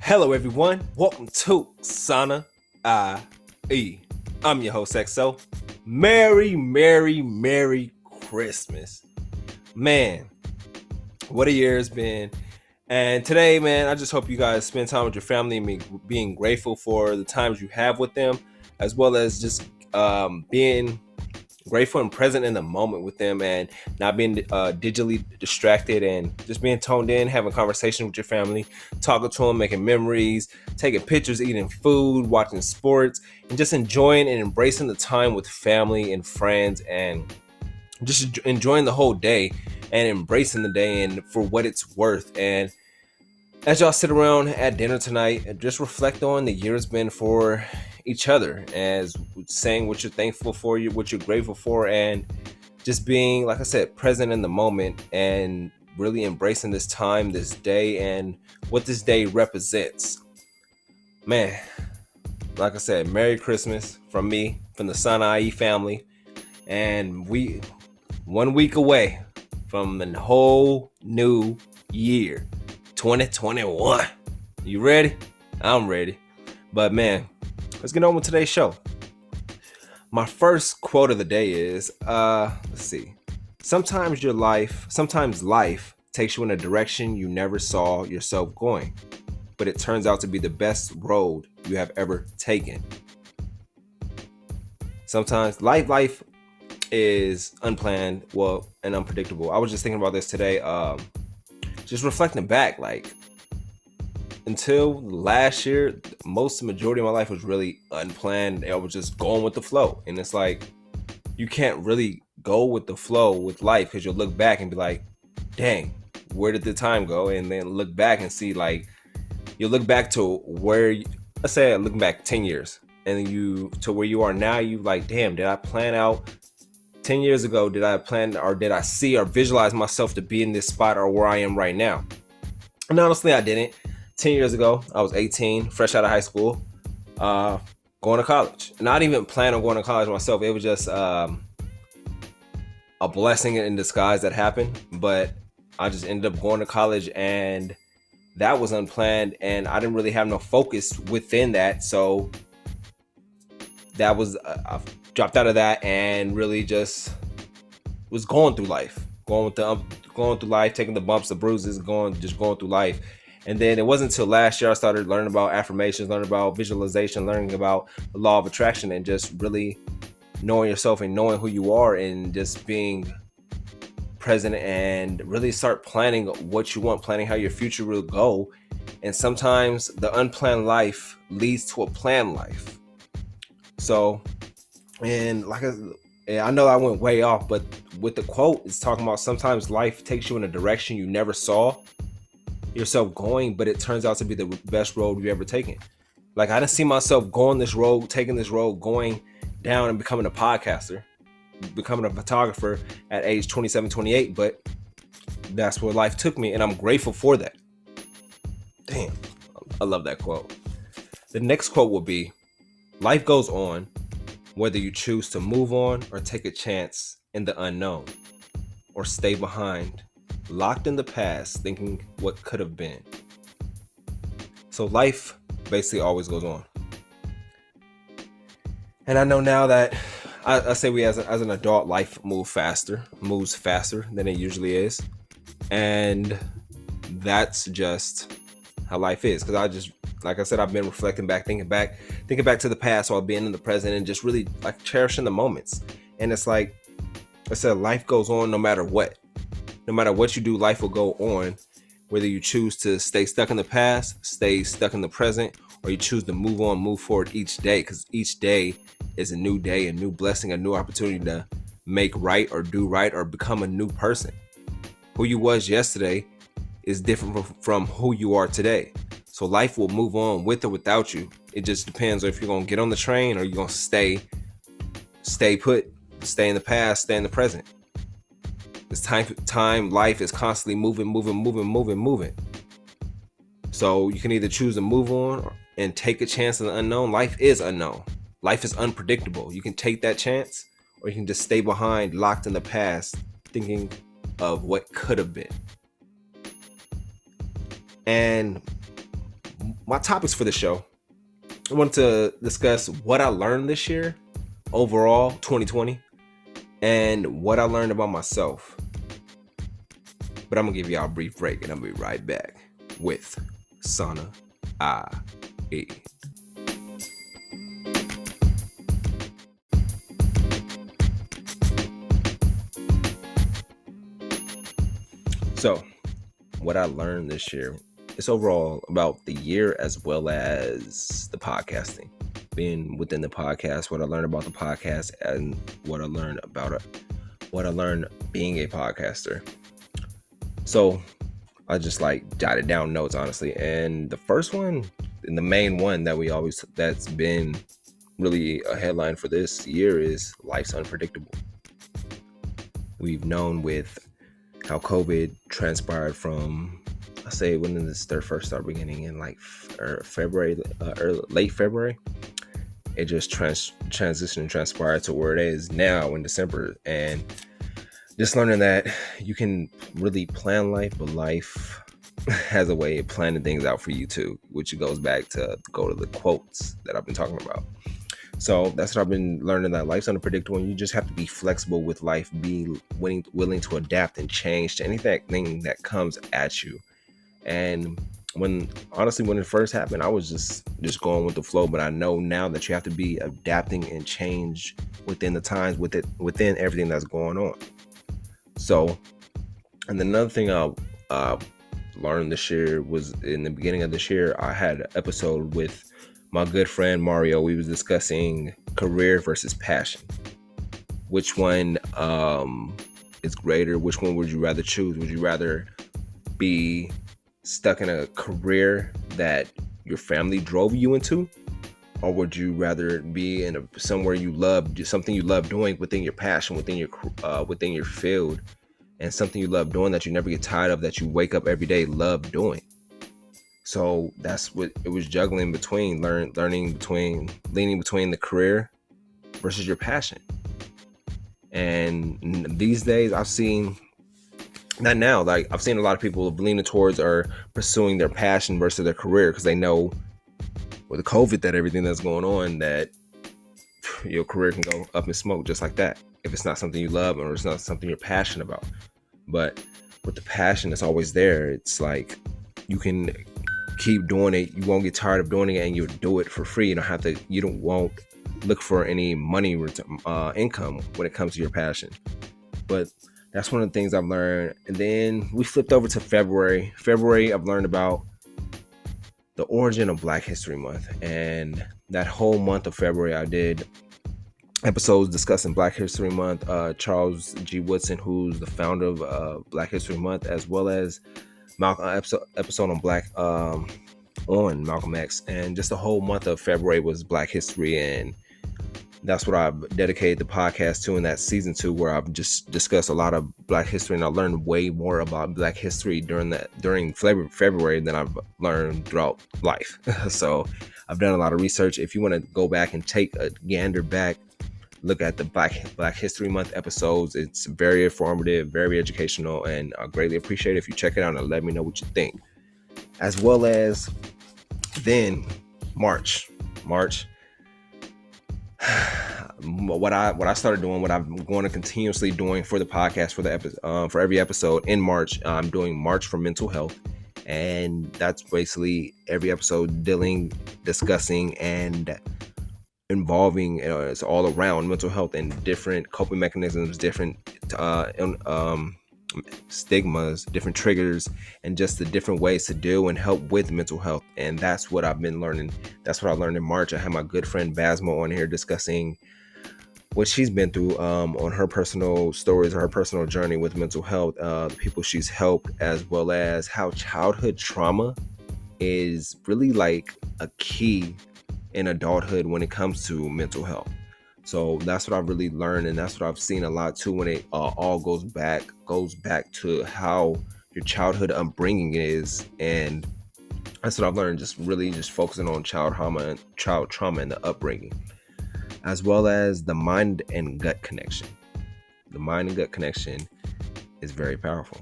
Hello, everyone. Welcome to Sana IE. I'm your host, XO. Merry Christmas. Man, what a year it's been. And today, man, I just hope you guys spend time with your family and being grateful for the times you have with them, as well as just being grateful and present in the moment with them and not being digitally distracted and just being toned in, having conversation with your family, talking to them, making memories, taking pictures, eating food, watching sports, and just enjoying and embracing the time with family and friends and just enjoying the whole day and embracing the day and for what it's worth. And as y'all sit around at dinner tonight, just reflect on the year it's been for each other, as saying what you're thankful for, what you're grateful for, and just being, like I said, present in the moment and really embracing this time, this day, and what this day represents. Man, like I said, Merry Christmas from me, from the Sana IE family, and we 1 week away from the whole new year, 2021. You ready? I'm ready. But man, let's get on with today's show. My first quote of the day is, let's see. Sometimes life takes you in a direction you never saw yourself going, but it turns out to be the best road you have ever taken. Sometimes life is unplanned, and unpredictable. I was just thinking about this today, just reflecting back, like, until last year, majority of my life was really unplanned. I was just going with the flow. And it's like, you can't really go with the flow with life, because you'll look back and be like, dang, where did the time go? And then look back and see, like, you'll look back to let's say I'm looking back 10 years and to where you are now, you like, damn, did I plan out 10 years ago? Did I plan, or did I see or visualize myself to be in this spot or where I am right now? And honestly, I didn't. 10 years ago, I was 18, fresh out of high school, going to college. Not even planning on going to college myself. It was just a blessing in disguise that happened. But I just ended up going to college, and that was unplanned, and I didn't really have no focus within that. So that was, I dropped out of that and really just was going through life, going through life, taking the bumps, the bruises, going through life. And then it wasn't until last year I started learning about affirmations, learning about visualization, learning about the law of attraction, and just really knowing yourself and knowing who you are, and just being present and really start planning what you want, planning how your future will go. And sometimes the unplanned life leads to a planned life. So, and like I know I went way off, but with the quote, it's talking about sometimes life takes you in a direction you never saw yourself going, but it turns out to be the best road you've ever taken. Like, I didn't see myself going this road, taking this road, going down and becoming a podcaster, becoming a photographer at age 27, 28, but that's where life took me, and I'm grateful for that. Damn, I love that quote. The next quote will be, life goes on, whether you choose to move on or take a chance in the unknown, or stay behind, locked in the past, thinking what could have been. So life basically always goes on. And I know now that I say we as an adult, life moves faster than it usually is. And that's just how life is. Because I just, like I said, I've been reflecting back, thinking back to the past while being in the present, and just really like cherishing the moments. And it's like I said, life goes on no matter what. No matter what you do, life will go on, whether you choose to stay stuck in the past, stay stuck in the present, or you choose to move on, move forward each day, because each day is a new day, a new blessing, a new opportunity to make right or do right or become a new person. Who you was yesterday is different from who you are today. So life will move on with or without you. It just depends on if you're going to get on the train or you're going to stay put, stay in the past, stay in the present. This time, life is constantly moving. So you can either choose to move on and take a chance in the unknown. Life is unknown. Life is unpredictable. You can take that chance, or you can just stay behind, locked in the past, thinking of what could have been. And my topics for the show, I want to discuss what I learned this year, overall, 2020, and what I learned about myself. But I'm going to give y'all a brief break and I'll be right back with Sana IE. So, what I learned this year is overall about the year as well as the podcasting. Being within the podcast, what I learned about the podcast, and what I learned about it, what I learned being a podcaster. So, I just jotted down notes, honestly. And the first one, and the main one that's been really a headline for this year is life's unpredictable. We've known with how COVID transpired from, I say, when did this first start beginning in February, late February. It just transitioned and transpired to where it is now in December. And just learning that you can really plan life, but life has a way of planning things out for you too, which goes back to the quotes that I've been talking about. So that's what I've been learning, that life's unpredictable and you just have to be flexible with life, be willing to adapt and change to anything that comes at you. And when it first happened, I was just going with the flow, but I know now that you have to be adapting and change within the times, within everything that's going on. So, and another thing I learned this year was in the beginning of this year, I had an episode with my good friend Mario. We was discussing career versus passion. Which one is greater? Which one would you rather choose? Would you rather be stuck in a career that your family drove you into, or would you rather be in somewhere you love, something you love doing within your passion, within your field, and something you love doing that you never get tired of, that you wake up every day love doing? So that's what it was, juggling between leaning between the career versus your passion. And these days I've seen a lot of people leaning towards or pursuing their passion versus their career, because they know with the COVID, that everything that's going on, that your career can go up in smoke just like that if it's not something you love or it's not something you're passionate about. But with the passion, it's always there. It's like you can keep doing it. You won't get tired of doing it, and you'll do it for free. You won't look for any money income when it comes to your passion. But that's one of the things I've learned. And then we flipped over to February. I've learned about the origin of Black History Month. And that whole month of February, I did episodes discussing Black History Month. Charles G. Woodson, who's the founder of Black History Month, as well as episode on on Malcolm X. And just the whole month of February was Black History, and that's what I've dedicated the podcast to in that season 2, where I've just discussed a lot of Black history, and I learned way more about Black history during February than I've learned throughout life. So I've done a lot of research. If you want to go back and take a gander back, look at the Black History Month episodes. It's very informative, very educational, and I greatly appreciate it if you check it out and let me know what you think. As well as then March. What I started doing, what I'm going to continuously doing for the podcast, for every episode in March, I'm doing March for Mental Health, and that's basically every episode discussing and involving it's all around mental health and different coping mechanisms, different stigmas, different triggers, and just the different ways to deal and help with mental health. And that's what I've been learning. That's what I learned in March. I had my good friend Basmo on here discussing what she's been through on her personal stories or her personal journey with mental health, the people she's helped, as well as how childhood trauma is really like a key in adulthood when it comes to mental health. So that's what I've really learned, and that's what I've seen a lot too, when it all goes back to how your childhood upbringing is. And that's what I've learned, just focusing on child trauma and the upbringing, as well as the mind and gut connection. The mind and gut connection is very powerful.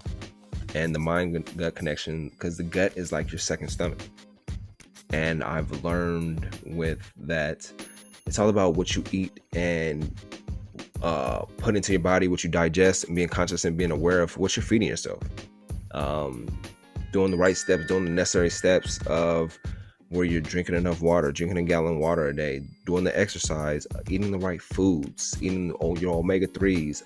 And the mind gut connection, because the gut is like your second stomach. And I've learned with that it's all about what you eat and put into your body, what you digest, and being conscious and being aware of what you're feeding yourself. Doing the right steps, doing the necessary steps of where you're drinking enough water, drinking a gallon of water a day, doing the exercise, eating the right foods, eating your omega-3s,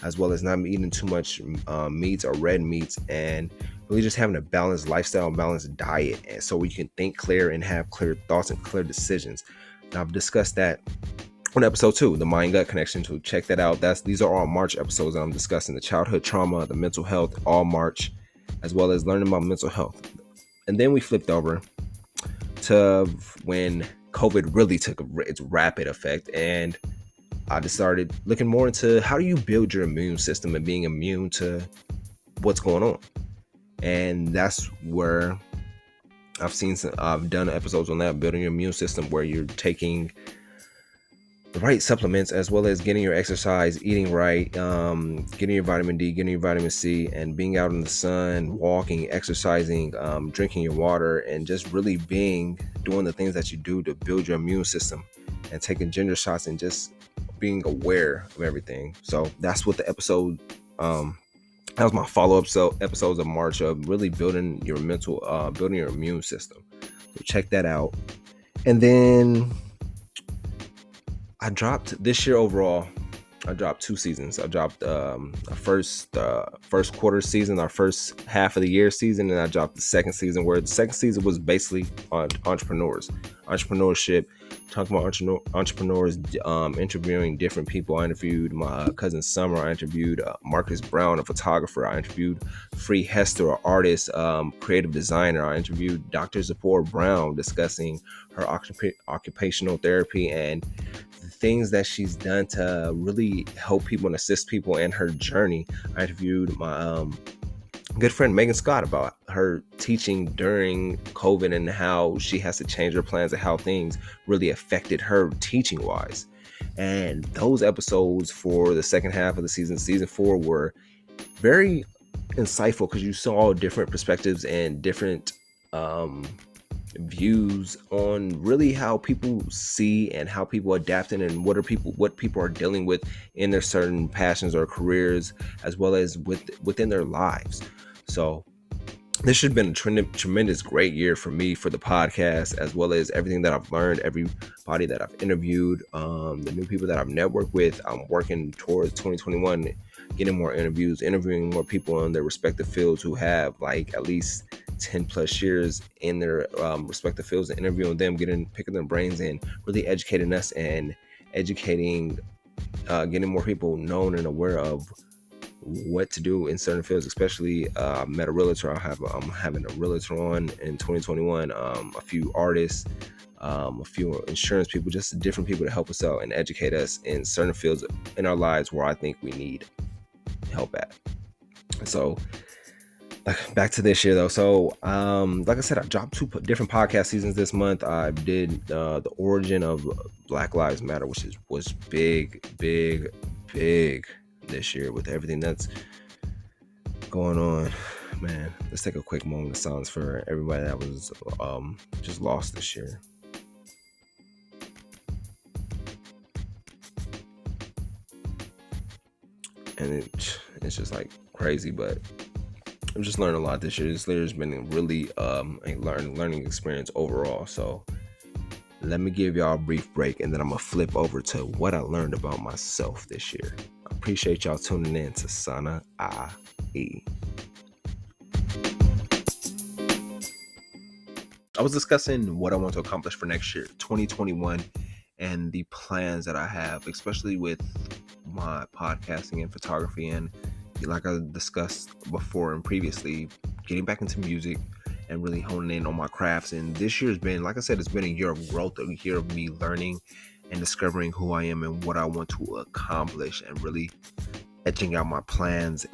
as well as not eating too much meats or red meats, and really just having a balanced lifestyle, balanced diet, and so we can think clear and have clear thoughts and clear decisions. Now, I've discussed that on episode 2, the mind-gut connection. So check that out. These are all March episodes that I'm discussing: the childhood trauma, the mental health, all March, as well as learning about mental health. And then we flipped over to when COVID really took its rapid effect, and I just started looking more into how do you build your immune system and being immune to what's going on. And that's where I've done episodes on that, building your immune system, where you're taking the right supplements as well as getting your exercise, eating right, getting your vitamin D, getting your vitamin C, and being out in the sun, walking, exercising, drinking your water, and just really doing the things that you do to build your immune system, and taking ginger shots and just being aware of everything. So that's what the episode, that was my follow-up episodes of March, of really building your immune system. So check that out. And then I dropped this year overall. I dropped 2 seasons. I dropped our first quarter season, our first half of the year season, and I dropped the second season, where the second season was basically on entrepreneurship, talking about entrepreneurs, interviewing different people. I interviewed my cousin Summer. I interviewed Marcus Brown, a photographer. I interviewed Free Hester, an artist, creative designer. I interviewed Dr. Zipporah Brown, discussing her occupational therapy and the things that she's done to really help people and assist people in her journey. I interviewed my good friend Megan Scott about her teaching during COVID and how she has to change her plans and how things really affected her teaching wise. And those episodes for the second half of the season 4, were very insightful, because you saw different perspectives and different views on really how people see and how people adapting, and what people are dealing with in their certain passions or careers, as well as within their lives. So this should have been a tremendous great year for me, for the podcast, as well as everything that I've learned, everybody that I've interviewed, the new people that I've networked with. I'm working towards 2021, getting more interviews, interviewing more people in their respective fields who have like at least 10 plus years in their respective fields, and interviewing them, picking their brains, and really educating us and getting more people known and aware of what to do in certain fields. Especially met a realtor. I'm having a realtor on in 2021, a few artists, a few insurance people, just different people to help us out and educate us in certain fields in our lives where I think we need help at. So back to this year though. So like I said, I dropped 2 different podcast seasons this month. I did the origin of Black Lives Matter, which was big this year with everything that's going on. Man, let's take a quick moment of silence for everybody that was just lost this year. And it's just like crazy, but I've just learned a lot this year. This year has been really a learning experience overall. So let me give y'all a brief break, and then I'm gonna flip over to what I learned about myself this year. I appreciate y'all tuning in to Sana IE. I was discussing what I want to accomplish for next year, 2021, and the plans that I have, especially with my podcasting and photography, and like I discussed before and previously, getting back into music and really honing in on my crafts. And this year's been, like I said, it's been a year of growth, a year of me learning and discovering who I am and what I want to accomplish, and really etching out my plans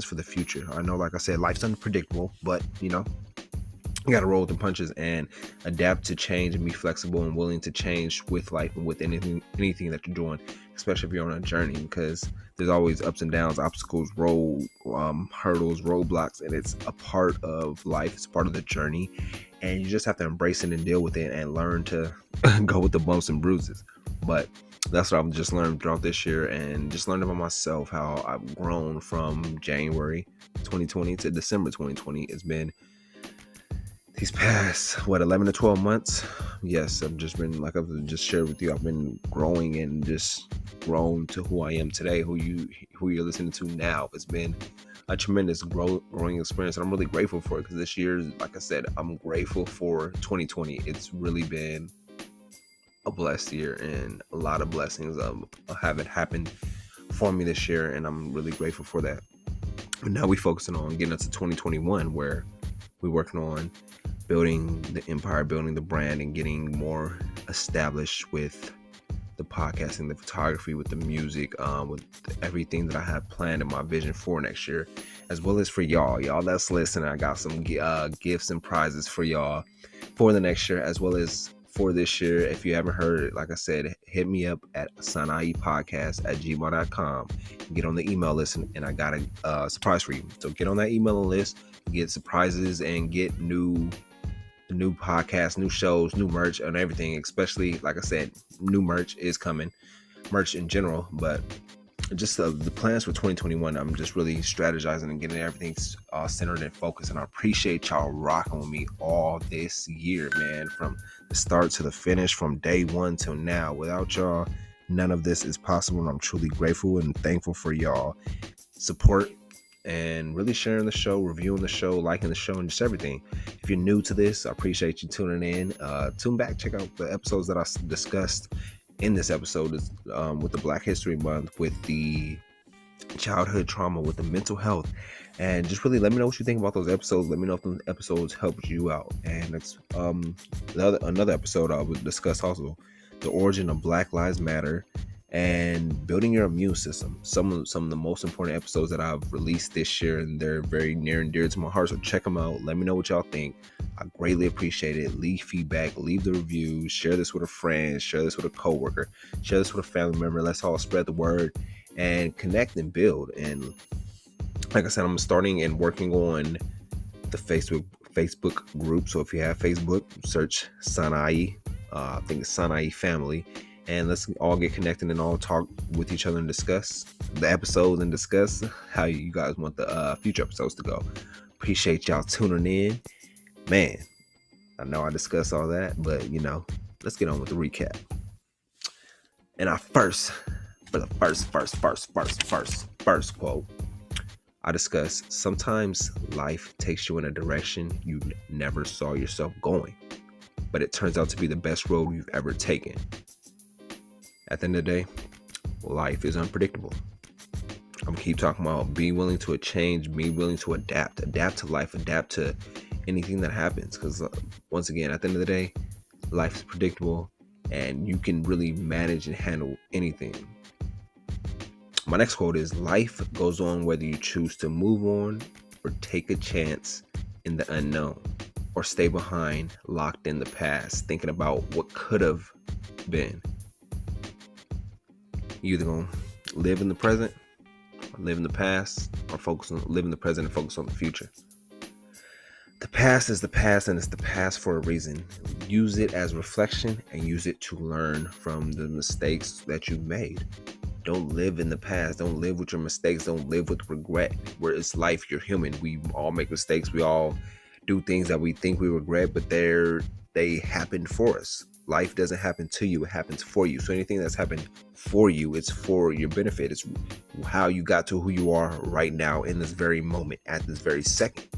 for the future. I know, like I said, life's unpredictable, but You got to roll with the punches and adapt to change and be flexible and willing to change with life and with anything that you're doing, especially if you're on a journey, because there's always ups and downs, obstacles, hurdles, roadblocks, and it's a part of life. It's part of the journey, and you just have to embrace it and deal with it and learn to go with the bumps and bruises. But that's what I've just learned throughout this year, and just learned about myself, how I've grown from January 2020 to December 2020. It's been these past 11 to 12 months. Yes, I've just been, like I've just shared with you, I've been growing and just grown to who I am today, who you're listening to now. It's been a tremendous growing experience, and I'm really grateful for it, because this year, like I said, I'm grateful for 2020. It's really been a blessed year, and a lot of blessings have happened for me this year, and I'm really grateful for that. And now we're focusing on getting into 2021, where we're working on building the empire, building the brand, and getting more established with the podcasting, the photography, with the music, with everything that I have planned in my vision for next year, as well as for y'all that's listening. I got some gifts and prizes for y'all for the next year, as well as for this year. If you haven't heard it, like I said, hit me up at sanaipodcast@gmail.com. Get on the email list, and I got a surprise for you. So get on that email list, get surprises, and get new podcasts, new shows, new merch, and everything. Especially, like I said, new merch is coming, merch in general, but just the plans for 2021, I'm just really strategizing and getting everything centered and focused. And I appreciate y'all rocking with me all this year, man, from the start to the finish, from day one till now. Without y'all, none of this is possible, and I'm truly grateful and thankful for y'all support and really sharing the show, reviewing the show, liking the show, and just everything. If you're new to this, I appreciate you tuning in. Tune back, check out the episodes that I discussed in this episode, with the Black History Month, with the childhood trauma, with the mental health, and just really let me know what you think about those episodes. Let me know if those episodes helped you out. And it's another episode I would discuss also the origin of Black Lives Matter and building your immune system. Some of the most important episodes that I've released this year, and they're very near and dear to my heart. So check them out. Let me know what y'all think. I greatly appreciate it. Leave feedback, leave the reviews, share this with a friend, share this with a coworker, share this with a family member. Let's all spread the word and connect and build. And like I said, I'm starting and working on the Facebook group. So if you have Facebook, search Sanai. I think it's Sanai Family. And let's all get connected and all talk with each other and discuss the episodes and discuss how you guys want the future episodes to go. Appreciate y'all tuning in. Man, I know I discussed all that, but let's get on with the recap. And for the first quote, I discussed, sometimes life takes you in a direction you never saw yourself going, but it turns out to be the best road you've ever taken. At the end of the day, life is unpredictable. I'm going to keep talking about being willing to change, being willing to adapt to life, adapt to anything that happens. Because once again, at the end of the day, life is predictable, and you can really manage and handle anything. My next quote is, life goes on whether you choose to move on or take a chance in the unknown, or stay behind, locked in the past, thinking about what could have been. You either gonna live in the present, or live in the past, or live in the present and focus on the future. The past is the past, and it's the past for a reason. Use it as reflection and use it to learn from the mistakes that you've made. Don't live in the past. Don't live with your mistakes. Don't live with regret. Where it's life, you're human. We all make mistakes. We all do things that we think we regret, but they happen for us. Life doesn't happen to you, it happens for you. So anything that's happened for you, it's for your benefit. It's how you got to who you are right now in this very moment, at this very second.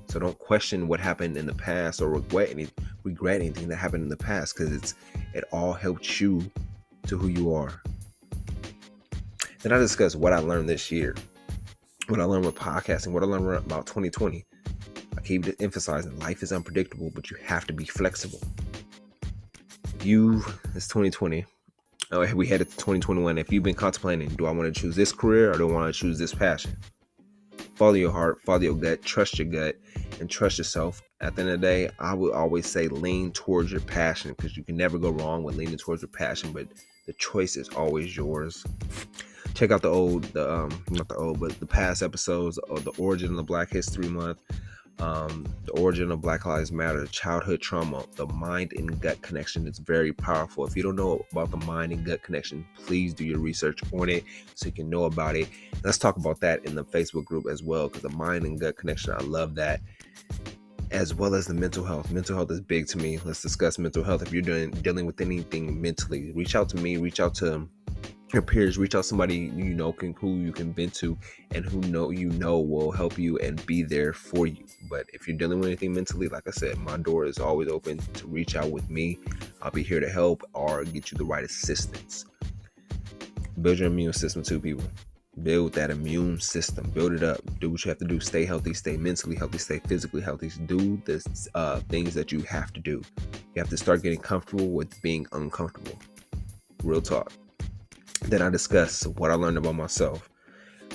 So don't question what happened in the past or regret anything that happened in the past, because it all helped you to who you are. Then I discussed what I learned this year, what I learned with podcasting, what I learned about 2020. I keep emphasizing life is unpredictable, but you have to be flexible. It's 2020. We headed to 2021. If you've been contemplating, do I want to choose this career or do I want to choose this passion? Follow your heart, follow your gut, trust your gut, and trust yourself. At the end of the day, I would always say lean towards your passion, because you can never go wrong with leaning towards your passion, but the choice is always yours. Check out the past episodes of the origin of the Black History Month, the origin of Black Lives Matter, childhood trauma, the mind and gut connection. It's very powerful. If you don't know about the mind and gut connection, please do your research on it so you can know about it. Let's talk about that in the Facebook group as well, because the mind and gut connection, I love that. As well as the mental health. Mental health is big to me. Let's discuss mental health. If you're dealing with anything mentally, reach out to me, reach out to your peers, reach out to somebody who you can vent to, and who will help you and be there for you. But if you're dealing with anything mentally, like I said, my door is always open to reach out with me. I'll be here to help or get you the right assistance. Build your immune system too, people. Build that immune system. Build it up. Do what you have to do. Stay healthy. Stay mentally healthy. Stay physically healthy. Do the things that you have to do. You have to start getting comfortable with being uncomfortable. Real talk. Then I discuss what I learned about myself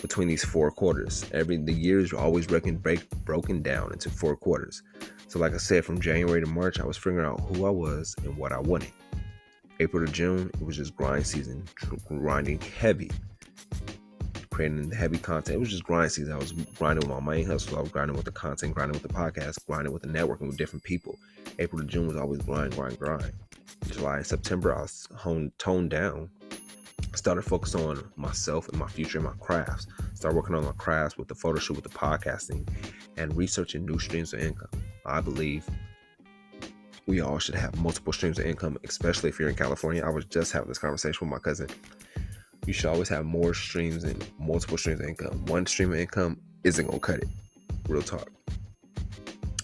between these 4 quarters. The years are always broken down into 4 quarters. So like I said, from January to March, I was figuring out who I was and what I wanted. April to June, it was just grind season, grinding heavy, creating the heavy content. It was just grind season. I was grinding with my main hustle. I was grinding with the content, grinding with the podcast, grinding with the networking with different people. April to June was always grind. July and September, I was toned down. Started focus on myself and my future and my crafts. Started working on my crafts with the photo shoot, with the podcasting, and researching new streams of income. I believe we all should have multiple streams of income, especially if you're in California. I was just having this conversation with my cousin. You should always have more streams and multiple streams of income. One stream of income isn't going to cut it. Real talk.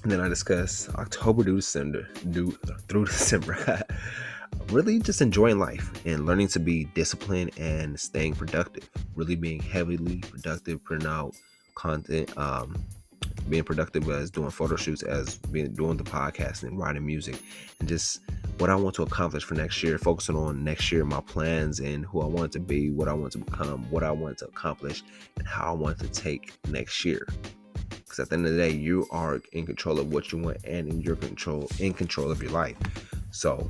And then I discuss October through December. Really just enjoying life and learning to be disciplined and staying productive. Really being heavily productive, putting out content, being productive as doing photo shoots, as doing the podcast and writing music, and just what I want to accomplish for next year, focusing on next year, my plans and who I want to be, what I want to become, what I want to accomplish, and how I want to take next year. Because at the end of the day, you are in control of what you want and in control of your life. So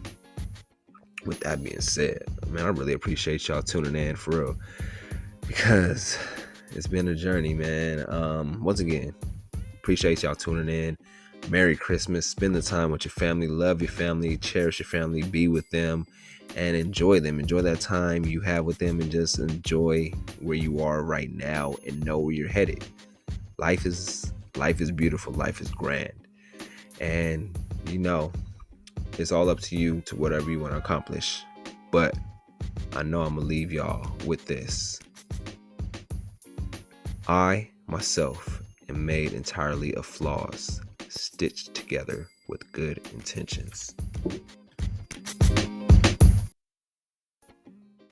with that being said, man, I really appreciate y'all tuning in for real, because it's been a journey, man. Once again, appreciate y'all tuning in. Merry Christmas. Spend the time with your family. Love your family. Cherish your family. Be with them and enjoy them. Enjoy that time you have with them, and just enjoy where you are right now and know where you're headed. Life is beautiful. Life is grand. And it's all up to you, to whatever you want to accomplish. But I know I'm going to leave y'all with this. I, myself, am made entirely of flaws, stitched together with good intentions.